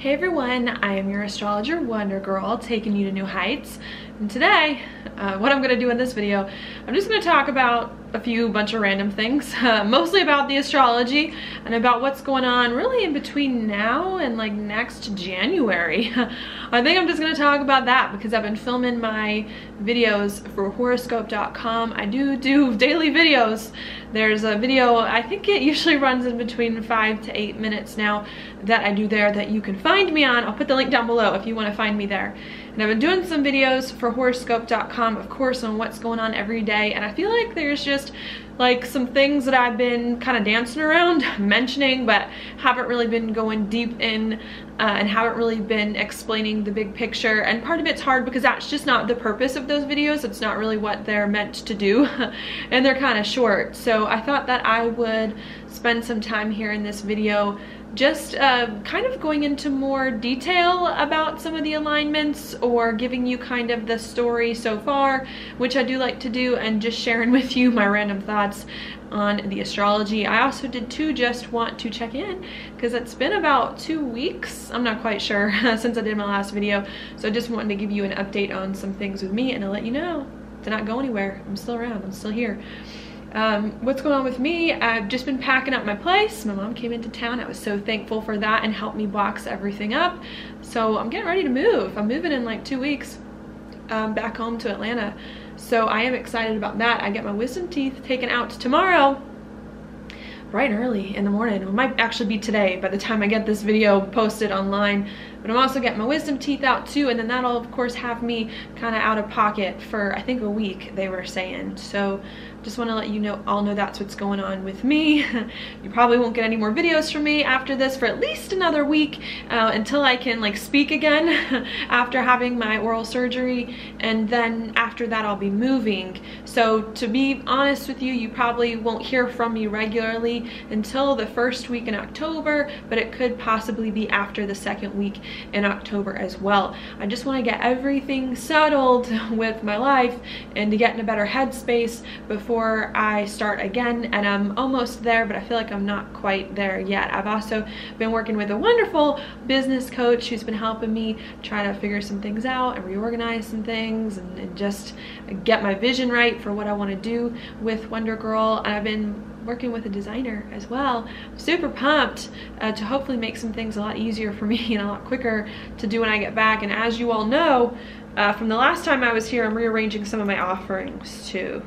Hey everyone, I am your astrologer Wonder Girl, taking you to new heights. And today, what I'm going to do in this video, I'm just going to talk about a bunch of random things, mostly about the astrology and about what's going on really in between now and like next January. I think I'm just going to talk about that because I've been filming my videos for horoscope.com. I do daily videos. There's a video, I think it usually runs in between 5 to 8 minutes now, that I do there that you can find me on. I'll put the link down below if you want to find me there. And I've been doing some videos for horoscope.com, of course, on what's going on every day, and I feel like there's just like some things that I've been kind of dancing around mentioning, but haven't really been going deep in and haven't really been explaining the big picture. And part of it's hard because that's just not the purpose of those videos. It's not really what they're meant to do and they're kind of short. So I thought that I would spend some time here in this video just kind of going into more detail about some of the alignments, or giving you kind of the story so far, which I do like to do, and just sharing with you my random thoughts on the astrology. I also did just want to check in because it's been about 2 weeks, I'm not quite sure, since I did my last video. So I just wanted to give you an update on some things with me and to let you know to not go anywhere. I'm still around, I'm still here. What's going on with me? I've just been packing up my place. My mom came into town. I was so thankful for that and helped me box everything up. So I'm getting ready to move. I'm moving in like 2 weeks back home to Atlanta. So I am excited about that. I get my wisdom teeth taken out tomorrow, bright and early in the morning. It might actually be today by the time I get this video posted online. But I'm also getting my wisdom teeth out too, and then that'll of course have me kind of out of pocket for I think a week, they were saying. So just want to let you know, all know that's what's going on with me. You probably won't get any more videos from me after this for at least another week, until I can like speak again after having my oral surgery, and then after that I'll be moving. So to be honest with you, you probably won't hear from me regularly until the first week in October, but it could possibly be after the second week in October as well. I just want to get everything settled with my life and to get in a better headspace before I start again. And I'm almost there, but I feel like I'm not quite there yet. I've also been working with a wonderful business coach who's been helping me try to figure some things out and reorganize some things and just get my vision right for what I want to do with Wonder Girl. And I've been working with a designer as well. I'm super pumped to hopefully make some things a lot easier for me and a lot quicker to do when I get back. And as you all know, from the last time I was here, I'm rearranging some of my offerings too.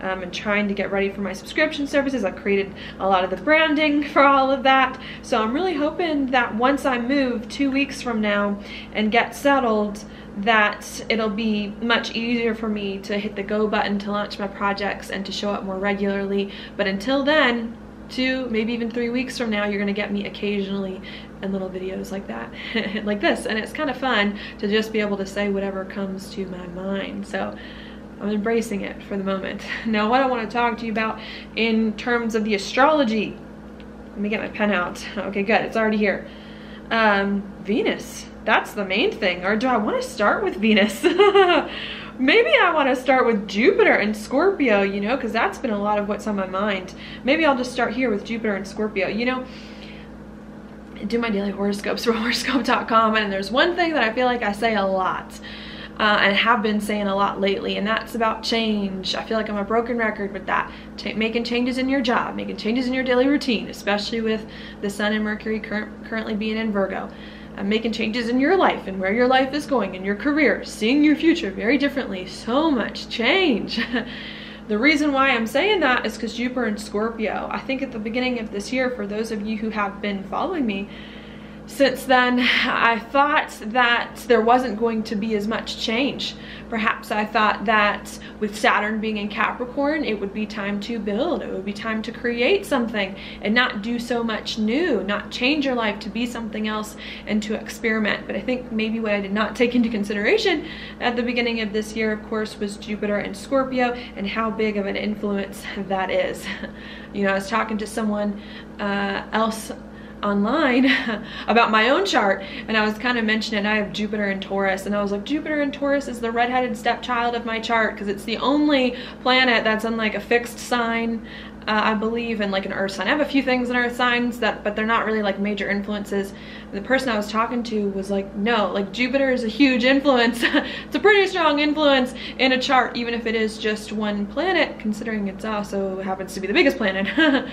And trying to get ready for my subscription services. I've created a lot of the branding for all of that. So I'm really hoping that once I move 2 weeks from now and get settled, that it'll be much easier for me to hit the go button to launch my projects and to show up more regularly. But until then, 2, maybe even 3 weeks from now, you're gonna get me occasionally in little videos like that, like this. And it's kind of fun to just be able to say whatever comes to my mind. So I'm embracing it for the moment. Now, what I want to talk to you about in terms of the astrology, let me get my pen out. Okay, good, it's already here. Venus, that's the main thing. Or do I want to start with Venus? Maybe I want to start with Jupiter and Scorpio, you know, because that's been a lot of what's on my mind. Maybe I'll just start here with Jupiter and Scorpio. You know, I do my daily horoscopes for horoscope.com, and there's one thing that I feel like I say a lot. And have been saying a lot lately, and that's about change. I feel like I'm a broken record with that. Making changes in your job, making changes in your daily routine, especially with the Sun and Mercury currently being in Virgo. Making changes in your life and where your life is going, in your career, seeing your future very differently. So much change. The reason why I'm saying that is because Jupiter and Scorpio. I think at the beginning of this year, for those of you who have been following me since then, I thought that there wasn't going to be as much change. Perhaps I thought that with Saturn being in Capricorn, it would be time to build, it would be time to create something and not do so much new, not change your life to be something else and to experiment. But I think maybe what I did not take into consideration at the beginning of this year, of course, was Jupiter and Scorpio and how big of an influence that is. You know, I was talking to someone else online about my own chart, and I was kind of mentioning I have Jupiter in Taurus, and I was like, Jupiter in Taurus is the redheaded stepchild of my chart because it's the only planet that's in like a fixed sign I believe in like an earth sign. I have a few things in earth signs but they're not really like major influences. The person I was talking to was like, no, like Jupiter is a huge influence. It's a pretty strong influence in a chart, even if it is just one planet, considering it's also happens to be the biggest planet.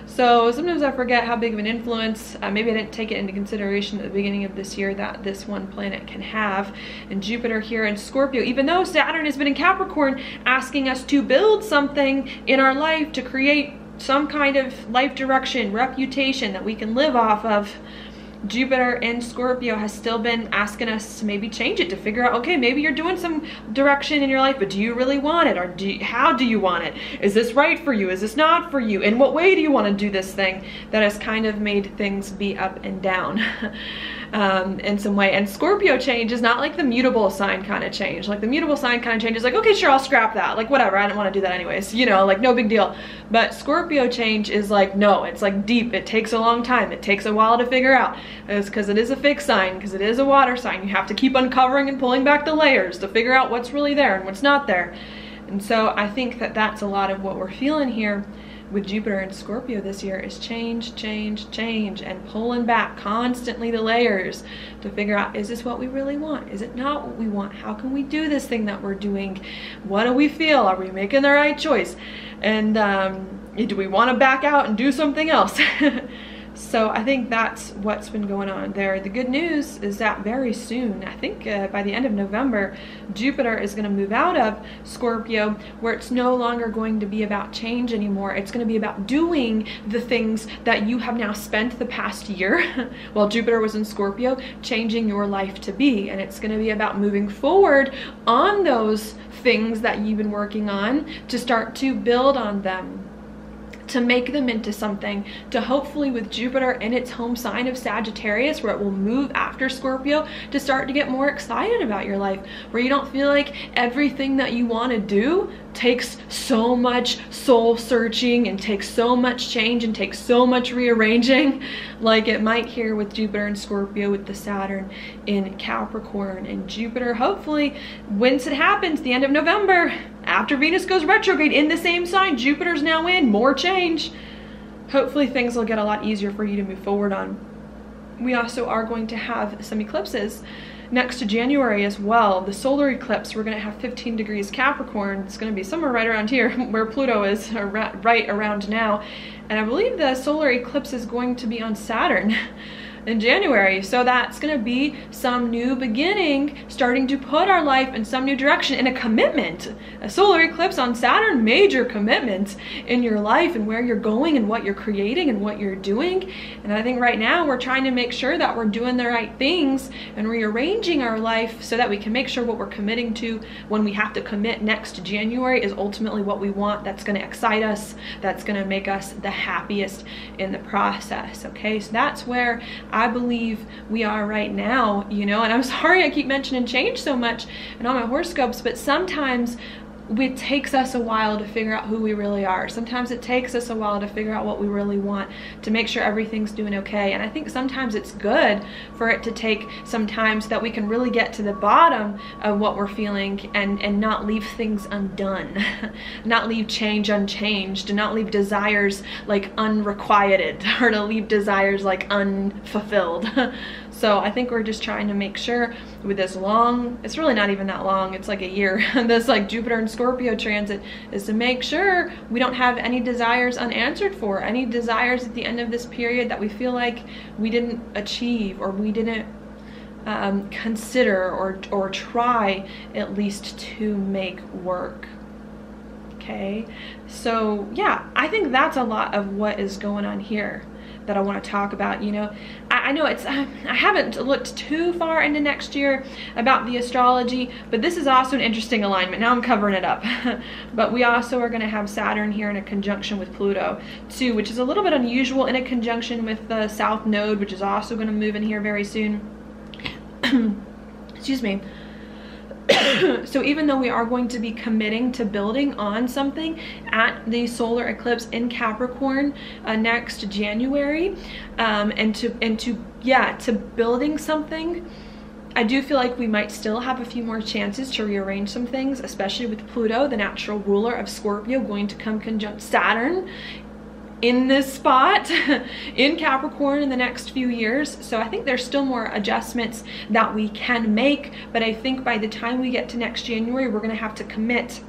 So sometimes I forget how big of an influence, maybe I didn't take it into consideration at the beginning of this year, that this one planet can have. And Jupiter here in Scorpio, even though Saturn has been in Capricorn, asking us to build something in our life, to create some kind of life direction, reputation that we can live off of, Jupiter in Scorpio has still been asking us to maybe change it, to figure out, okay, maybe you're doing some direction in your life, but do you really want it? Or how do you want it? Is this right for you? Is this not for you? In what way do you want to do this thing? That has kind of made things be up and down in some way. And Scorpio change is not like the mutable sign kind of change. Like the mutable sign kind of change is like, okay, sure, I'll scrap that. Like whatever, I don't want to do that anyways, you know, like no big deal. But Scorpio change is like, no, it's like deep. It takes a long time. It takes a while to figure out. It's because it is a fixed sign, because it is a water sign. You have to keep uncovering and pulling back the layers to figure out what's really there and what's not there. And so I think that that's a lot of what we're feeling here with Jupiter and Scorpio this year, is change, change, change, and pulling back constantly the layers to figure out, is this what we really want? Is it not what we want? How can we do this thing that we're doing? What do we feel? Are we making the right choice? And do we want to back out and do something else? So I think that's what's been going on there. The good news is that very soon, I think by the end of November, Jupiter is going to move out of Scorpio, where it's no longer going to be about change anymore. It's going to be about doing the things that you have now spent the past year while Jupiter was in Scorpio, changing your life to be. And it's going to be about moving forward on those things that you've been working on, to start to build on them, to make them into something, to hopefully with Jupiter in its home sign of Sagittarius, where it will move after Scorpio, to start to get more excited about your life, where you don't feel like everything that you want to do takes so much soul searching and takes so much change and takes so much rearranging, like it might here with Jupiter and Scorpio, with the Saturn in Capricorn. And Jupiter, hopefully, once it happens, the end of November, after Venus goes retrograde in the same sign, Jupiter's now in, more change. Hopefully things will get a lot easier for you to move forward on. We also are going to have some eclipses next to January as well. The solar eclipse, we're going to have 15 degrees Capricorn. It's going to be somewhere right around here where Pluto is, right around now. And I believe the solar eclipse is going to be on Saturn in January. So that's going to be some new beginning, starting to put our life in some new direction, and a commitment. A solar eclipse on Saturn, major commitment in your life and where you're going and what you're creating and what you're doing. And I think right now we're trying to make sure that we're doing the right things and rearranging our life so that we can make sure what we're committing to when we have to commit next January is ultimately what we want. That's going to excite us. That's going to make us the happiest in the process. Okay, so that's where I believe we are right now, you know. And I'm sorry I keep mentioning change so much in all my horoscopes, but sometimes it takes us a while to figure out who we really are. Sometimes it takes us a while to figure out what we really want, to make sure everything's doing okay. And I think sometimes it's good for it to take some time so that we can really get to the bottom of what we're feeling and not leave things undone, not leave change unchanged, and not leave desires like unrequited, or to leave desires like unfulfilled. So I think we're just trying to make sure with this long, it's really not even that long, it's like a year, this like Jupiter and Scorpio transit, is to make sure we don't have any desires unanswered for, any desires at the end of this period that we feel like we didn't achieve, or we didn't consider or try at least to make work. Okay, so yeah, I think that's a lot of what is going on here that I want to talk about. You know, I know it's I haven't looked too far into next year about the astrology, but this is also an interesting alignment. Now I'm covering it up. But we also are going to have Saturn here in a conjunction with Pluto too, which is a little bit unusual, in a conjunction with the South Node, which is also going to move in here very soon. Excuse me. So even though we are going to be committing to building on something at the solar eclipse in Capricorn next January, and to building something, I do feel like we might still have a few more chances to rearrange some things, especially with Pluto, the natural ruler of Scorpio, going to come conjunct Saturn in this spot in Capricorn in the next few years. So I think there's still more adjustments that we can make, but I think by the time we get to next January, we're going to have to commit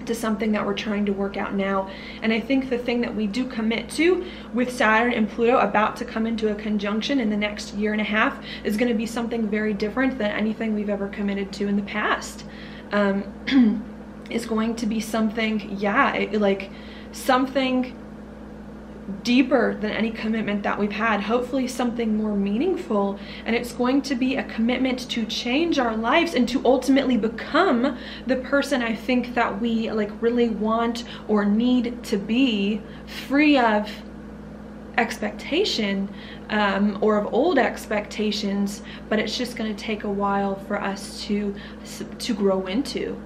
to something that we're trying to work out now. And I think the thing that we do commit to with Saturn and Pluto about to come into a conjunction in the next year and a half is going to be something very different than anything we've ever committed to in the past. It's going to be something, like something deeper than any commitment that we've had, hopefully something more meaningful, and it's going to be a commitment to change our lives and to ultimately become the person I think that we like really want or need to be, free of expectation or of old expectations, but it's just going to take a while for us to grow into.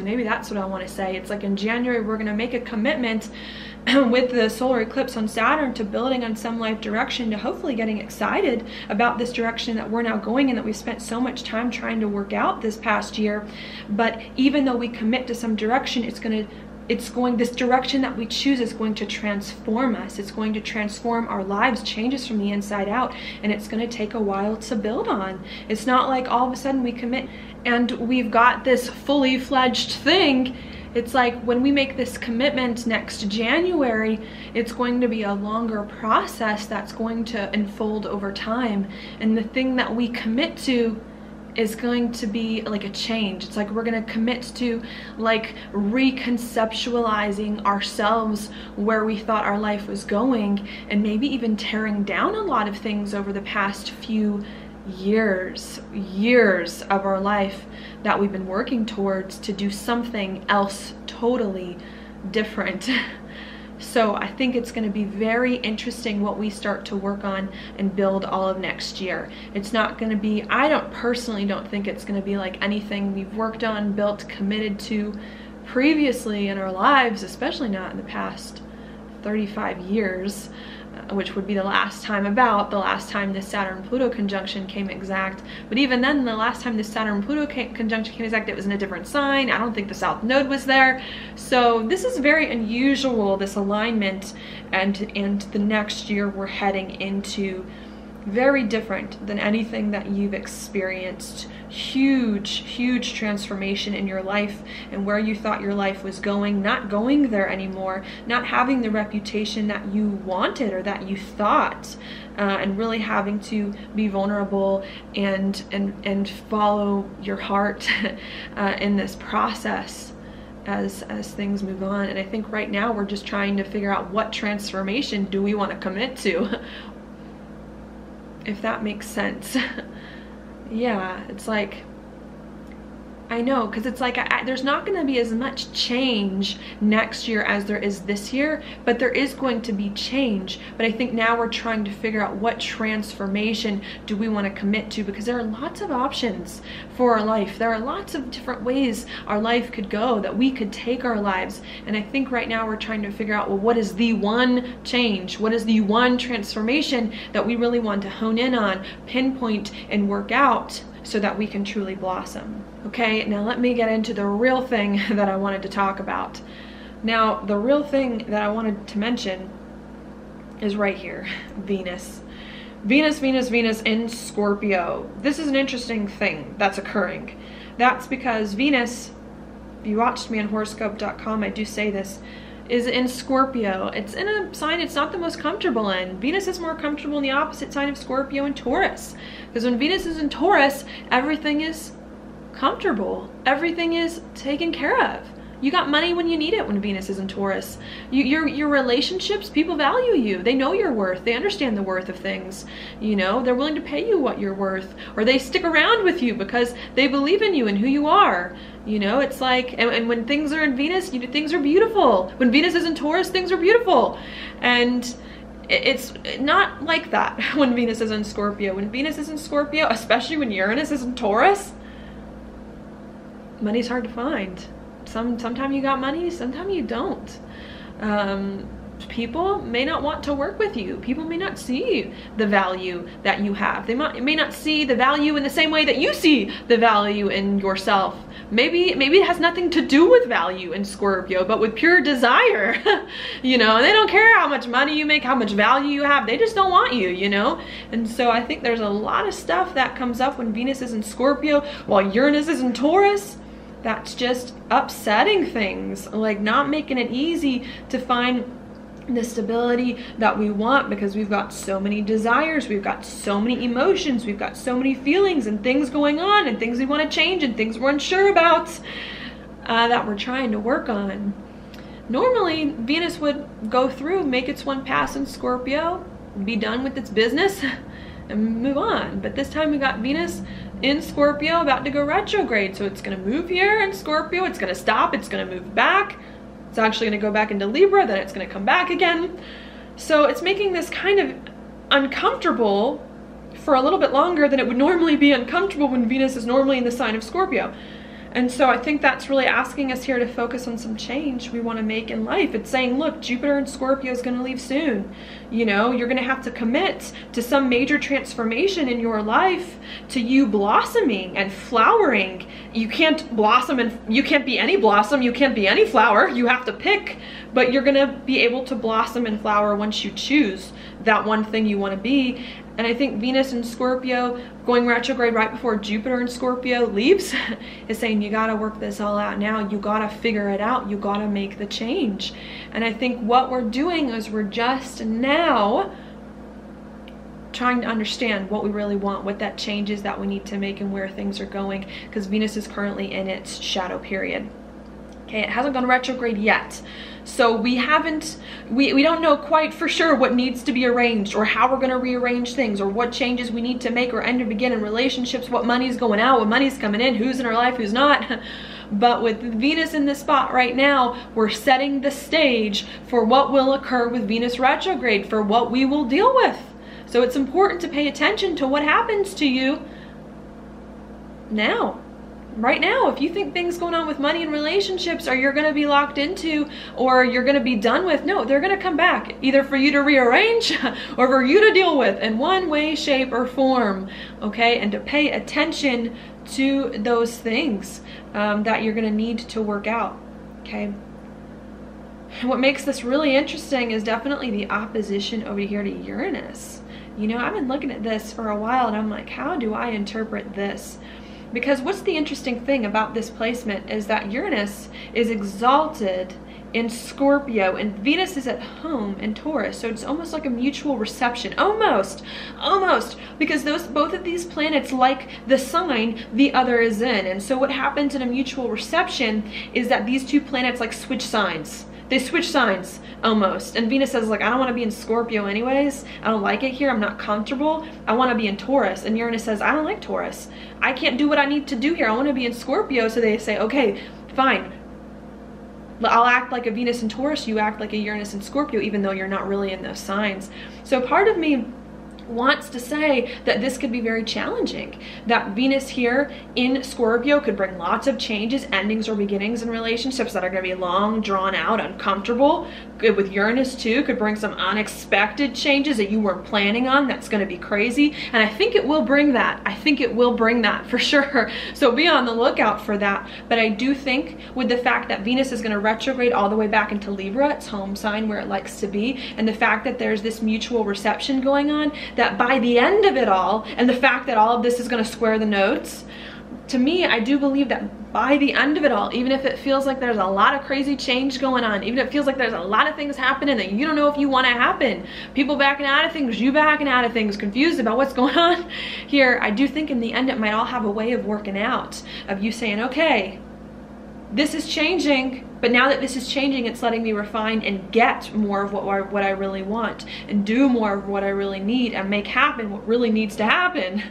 Maybe that's what I want to say. It's like in January we're going to make a commitment with the solar eclipse on Saturn to building on some life direction, to hopefully getting excited about this direction that we're now going in, that we've spent so much time trying to work out this past year. But even though we commit to some direction, this direction that we choose is going to transform us. It's going to transform our lives, changes from the inside out, and it's going to take a while to build on. It's not like all of a sudden we commit and we've got this fully fledged thing. It's like when we make this commitment next January, it's going to be a longer process that's going to unfold over time. And the thing that we commit to is going to be like a change. It's like we're going to commit to like reconceptualizing ourselves where we thought our life was going, and maybe even tearing down a lot of things over the past few years of our life that we've been working towards to do something else totally different. So I think it's going to be very interesting what we start to work on and build all of next year. It's not going to be, I personally don't think it's going to be like anything we've worked on, built, committed to previously in our lives, especially not in the past 35 years. Which would be the last time this Saturn-Pluto conjunction came exact. But even then, the last time this Saturn-Pluto conjunction came exact, it was in a different sign. I don't think the South Node was there. So this is very unusual, this alignment, and the next year we're heading into very different than anything that you've experienced. Huge transformation in your life and where you thought your life was going, not going there anymore, not having the reputation that you wanted or that you thought, and really having to be vulnerable and follow your heart in this process as things move on. And I think right now we're just trying to figure out what transformation do we want to commit to, if that makes sense. Yeah, it's like, I know, because it's like there's not going to be as much change next year as there is this year, but there is going to be change. But I think now we're trying to figure out what transformation do we want to commit to, because there are lots of options for our life. There are lots of different ways our life could go, that we could take our lives. And I think right now we're trying to figure out, well, what is the one change? What is the one transformation that we really want to hone in on, pinpoint, and work out so that we can truly blossom? Okay, now let me get into the real thing that I wanted to talk about. Now, the real thing that I wanted to mention is right here, Venus. Venus in Scorpio. This is an interesting thing that's occurring. That's because Venus, if you watched me on horoscope.com, I do say this, is in Scorpio. It's in a sign it's not the most comfortable in. Venus is more comfortable in the opposite sign of Scorpio and Taurus. Because when Venus is in Taurus, everything is comfortable. Everything is taken care of. You got money when you need it when Venus is in Taurus. Your relationships, people value you. They know your worth. They understand the worth of things. You know, they're willing to pay you what you're worth, or they stick around with you because they believe in you and who you are. You know, it's like, and when things are in Venus, things are beautiful. When Venus is in Taurus, things are beautiful. And it's not like that when Venus is in Scorpio. When Venus is in Scorpio, especially when Uranus is in Taurus, money's hard to find. Sometimes you got money, sometimes you don't. people may not want to work with you. People may not see the value that you have. They may not see the value in the same way that you see the value in yourself. Maybe it has nothing to do with value in Scorpio, but with pure desire. You know, they don't care how much money you make, how much value you have. They just don't want you, you know? And so I think there's a lot of stuff that comes up when Venus is in Scorpio while Uranus is in Taurus. That's just upsetting things, like not making it easy to find the stability that we want, because we've got so many desires, we've got so many emotions, we've got so many feelings and things going on and things we want to change and things we're unsure about that we're trying to work on. Normally, Venus would go through, make its one pass in Scorpio, be done with its business and move on. But this time we got Venus in Scorpio about to go retrograde. So it's going to move here in Scorpio, it's going to stop, it's going to move back. It's actually going to go back into Libra, then it's going to come back again. So it's making this kind of uncomfortable for a little bit longer than it would normally be uncomfortable when Venus is normally in the sign of Scorpio. And so I think that's really asking us here to focus on some change we want to make in life. It's saying, look, Jupiter and Scorpio is going to leave soon. You know, you're going to have to commit to some major transformation in your life, to you blossoming and flowering. You can't blossom and you can't be any blossom. You can't be any flower. You have to pick, but you're going to be able to blossom and flower once you choose that one thing you want to be. And I think Venus in Scorpio going retrograde right before Jupiter in Scorpio leaves is saying you gotta work this all out now. You gotta figure it out. You gotta make the change. And I think what we're doing is we're just now trying to understand what we really want, what that change is that we need to make and where things are going, because Venus is currently in its shadow period. Okay, it hasn't gone retrograde yet. So we don't know quite for sure what needs to be arranged or how we're gonna rearrange things or what changes we need to make or end or begin in relationships, what money's going out, what money's coming in, who's in our life, who's not. But with Venus in this spot right now, we're setting the stage for what will occur with Venus retrograde, for what we will deal with. So it's important to pay attention to what happens to you now. Right now, if you think things going on with money and relationships or you're going to be locked into or you're going to be done with, no, they're going to come back either for you to rearrange or for you to deal with in one way, shape, or form. Okay, and to pay attention to those things that you're going to need to work out. Okay. And what makes this really interesting is definitely the opposition over here to Uranus. You know, I've been looking at this for a while and I'm like, how do I interpret this? Because what's the interesting thing about this placement is that Uranus is exalted in Scorpio and Venus is at home in Taurus. So it's almost like a mutual reception. Almost, because both of these planets like the sign the other is in. And so what happens in a mutual reception is that these two planets like switch signs. They switch signs almost. And Venus says, like, I don't want to be in Scorpio anyways. I don't like it here. I'm not comfortable. I want to be in Taurus. And Uranus says, I don't like Taurus. I can't do what I need to do here. I want to be in Scorpio. So they say, okay, fine. I'll act like a Venus in Taurus. You act like a Uranus in Scorpio, even though you're not really in those signs. So part of me wants to say that this could be very challenging, that Venus here in Scorpio could bring lots of changes, endings, or beginnings in relationships that are going to be long, drawn out, uncomfortable. Good with Uranus too, could bring some unexpected changes that you weren't planning on. That's going to be crazy, and I think it will bring that. I think it will bring that for sure. So be on the lookout for that. But I do think with the fact that Venus is going to retrograde all the way back into Libra, its home sign where it likes to be, and the fact that there's this mutual reception going on, that by the end of it all, and the fact that all of this is going to square the notes, to me, I do believe that by the end of it all, even if it feels like there's a lot of crazy change going on, even if it feels like there's a lot of things happening that you don't know if you want to happen, people backing out of things, you backing out of things, confused about what's going on here, I do think in the end it might all have a way of working out, of you saying, okay, this is changing, but now that this is changing, it's letting me refine and get more of what I really want, and do more of what I really need, and make happen what really needs to happen.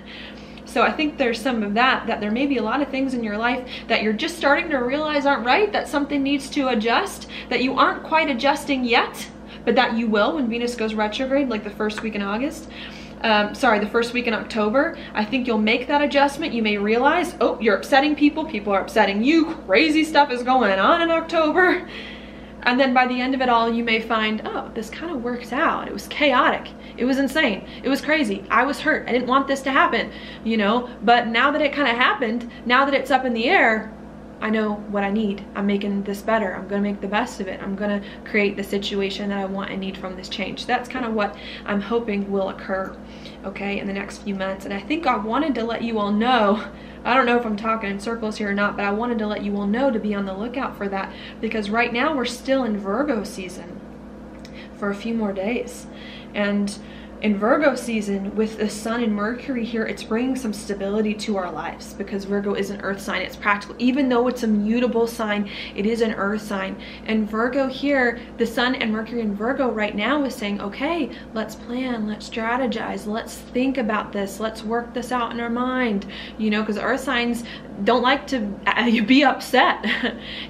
So I think there's some of that there may be a lot of things in your life that you're just starting to realize aren't right, that something needs to adjust, that you aren't quite adjusting yet, but that you will when Venus goes retrograde, like the first week in August. The first week in October. I think you'll make that adjustment. You may realize, oh, you're upsetting people. People are upsetting you. Crazy stuff is going on in October. And then by the end of it all, you may find, oh, this kind of works out. It was chaotic. It was insane. It was crazy. I was hurt. I didn't want this to happen, you know, but now that it kind of happened, now that it's up in the air, I know what I need. I'm making this better. I'm going to make the best of it. I'm going to create the situation that I want and need from this change. That's kind of what I'm hoping will occur, okay, in the next few months. And I think I wanted to let you all know, I don't know if I'm talking in circles here or not, but I wanted to let you all know to be on the lookout for that, because right now we're still in Virgo season for a few more days. And in Virgo season, with the Sun and Mercury here, it's bringing some stability to our lives, because Virgo is an earth sign. It's practical. Even though it's a mutable sign, it is an earth sign. And Virgo here, the Sun and Mercury in Virgo right now is saying, okay, let's plan, let's strategize, let's think about this, let's work this out in our mind, you know, because earth signs don't like to be upset,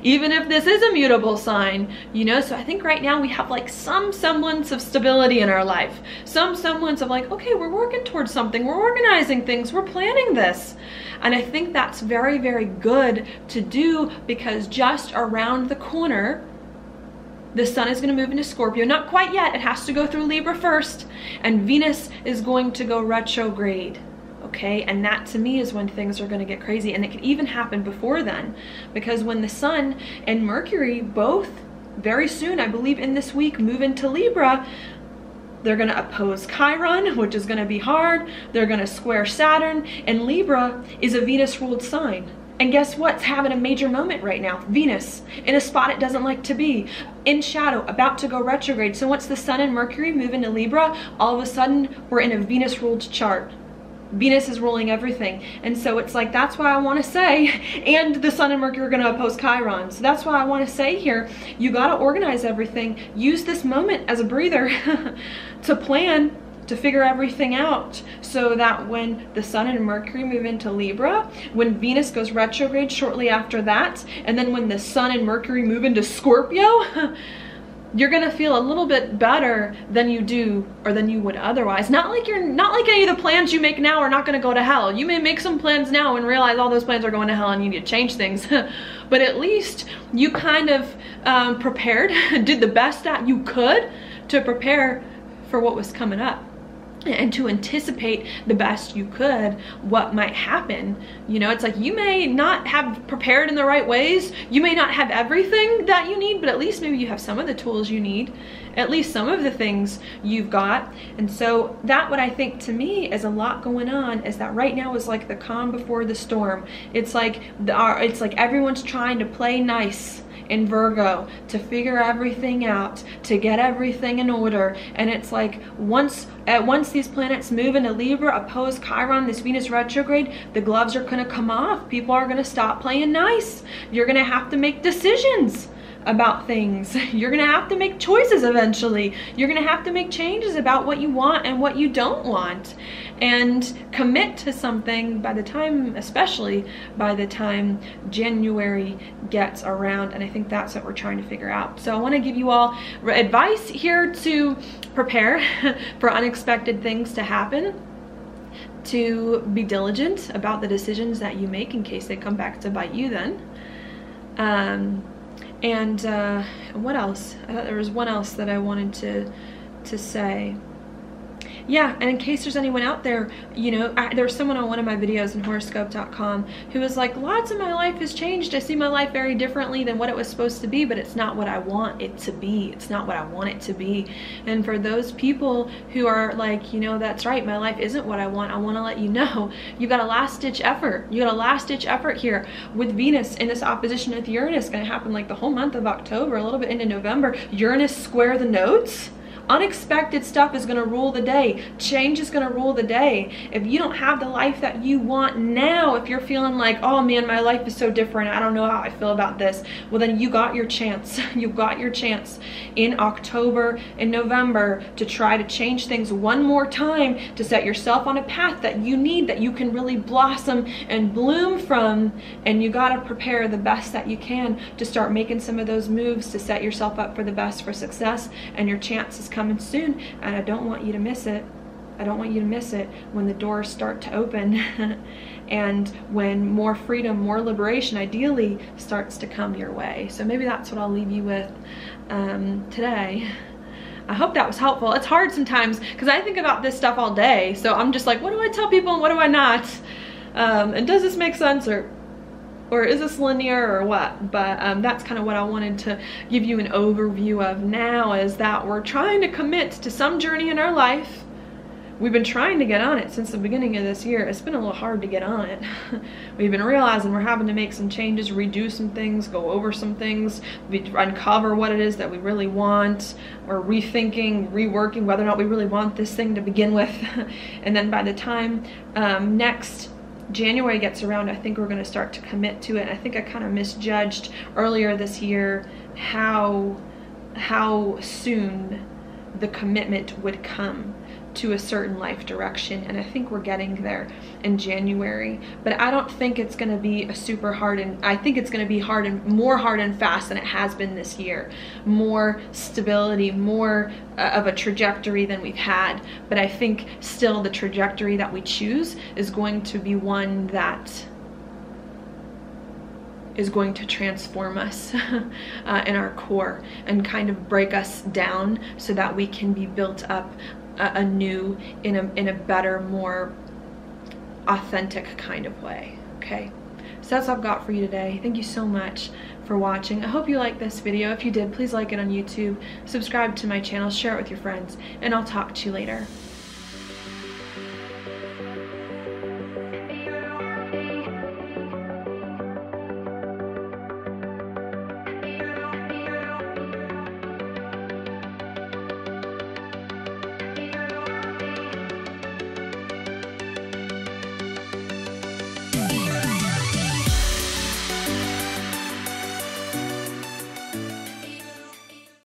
even if this is a mutable sign, you know. So I think right now we have like some semblance of stability in our life, some semblance of like, okay, we're working towards something, we're organizing things, we're planning this. And I think that's very, very good to do, because just around the corner, the Sun is going to move into Scorpio. Not quite yet, it has to go through Libra first, and Venus is going to go retrograde. Okay, and that to me is when things are going to get crazy, and it could even happen before then, because when the Sun and Mercury both very soon, I believe in this week, move into Libra, they're going to oppose Chiron, which is going to be hard. They're going to square Saturn, and Libra is a Venus-ruled sign. And guess what's having a major moment right now? Venus, in a spot it doesn't like to be, in shadow, about to go retrograde. So once the Sun and Mercury move into Libra, all of a sudden we're in a Venus-ruled chart. Venus is ruling everything. And so it's like, that's why I want to say, and the Sun and Mercury are going to oppose Chiron. So that's why I want to say here, you got to organize everything. Use this moment as a breather to plan, to figure everything out, so that when the Sun and Mercury move into Libra, when Venus goes retrograde shortly after that, and then when the Sun and Mercury move into Scorpio, you're gonna feel a little bit better than you do, or than you would otherwise. Not like any of the plans you make now are not gonna go to hell. You may make some plans now and realize all those plans are going to hell and you need to change things. But at least you kind of prepared, did the best that you could to prepare for what was coming up, and to anticipate the best you could what might happen. You know, it's like, you may not have prepared in the right ways, you may not have everything that you need, but at least maybe you have some of the tools you need, at least some of the things you've got. And so that, what I think to me is a lot going on, is that right now is like the calm before the storm. It's like everyone's trying to play nice in Virgo, to figure everything out, to get everything in order. And it's like, once these planets move into Libra, oppose Chiron, this Venus retrograde, the gloves are going to come off. People are going to stop playing nice. You're going to have to make decisions about things. You're going to have to make choices eventually. You're going to have to make changes about what you want and what you don't want, and commit to something by the time, especially by the time January gets around. And I think that's what we're trying to figure out. So I want to give you all advice here to prepare for unexpected things to happen, to be diligent about the decisions that you make in case they come back to bite you then. And what else? I thought there was one else that I wanted to say. Yeah, and in case there's anyone out there, you know, there's someone on one of my videos in horoscope.com who was like, lots of my life has changed. I see my life very differently than what it was supposed to be, but it's not what I want it to be. It's not what I want it to be. And for those people who are like, you know, that's right, my life isn't what I want to let you know, you got a last-ditch effort. You got a last-ditch effort here with Venus in this opposition with Uranus, going to happen like the whole month of October, a little bit into November. Uranus square the nodes. Unexpected stuff is going to rule the day. Change is going to rule the day. If you don't have the life that you want now, if you're feeling like, oh man, my life is so different, I don't know how I feel about this, well then you got your chance. You got your chance in October and November to try to change things one more time, to set yourself on a path that you need, that you can really blossom and bloom from. And you got to prepare the best that you can to start making some of those moves to set yourself up for the best, for success, and your chances coming soon, and I don't want you to miss it. I don't want you to miss it when the doors start to open and when more freedom, more liberation ideally starts to come your way. So maybe that's what I'll leave you with today. I hope that was helpful. It's hard sometimes because I think about this stuff all day. So I'm just like, what do I tell people and what do I not? And does this make sense, or is this linear or what? But that's kind of what I wanted to give you an overview of now, is that we're trying to commit to some journey in our life. We've been trying to get on it since the beginning of this year. It's been a little hard to get on it. We've been realizing we're having to make some changes, redo some things, go over some things, uncover what it is that we really want, or rethinking, reworking whether or not we really want this thing to begin with. And then by the time next January gets around, I think we're going to start to commit to it. And I think I kind of misjudged earlier this year how soon the commitment would come to a certain life direction, and I think we're getting there in January. But I don't think it's going to be a super hard, and I think it's going to be more hard and fast than it has been this year. More stability, more of a trajectory than we've had. But I think still the trajectory that we choose is going to be one that is going to transform us in our core and kind of break us down so that we can be built up anew in a better, more authentic kind of way. Okay, so that's all I've got for you today. Thank you so much for watching. I hope you liked this video. If you did, please like it on YouTube, subscribe to my channel, share it with your friends, and I'll talk to you later.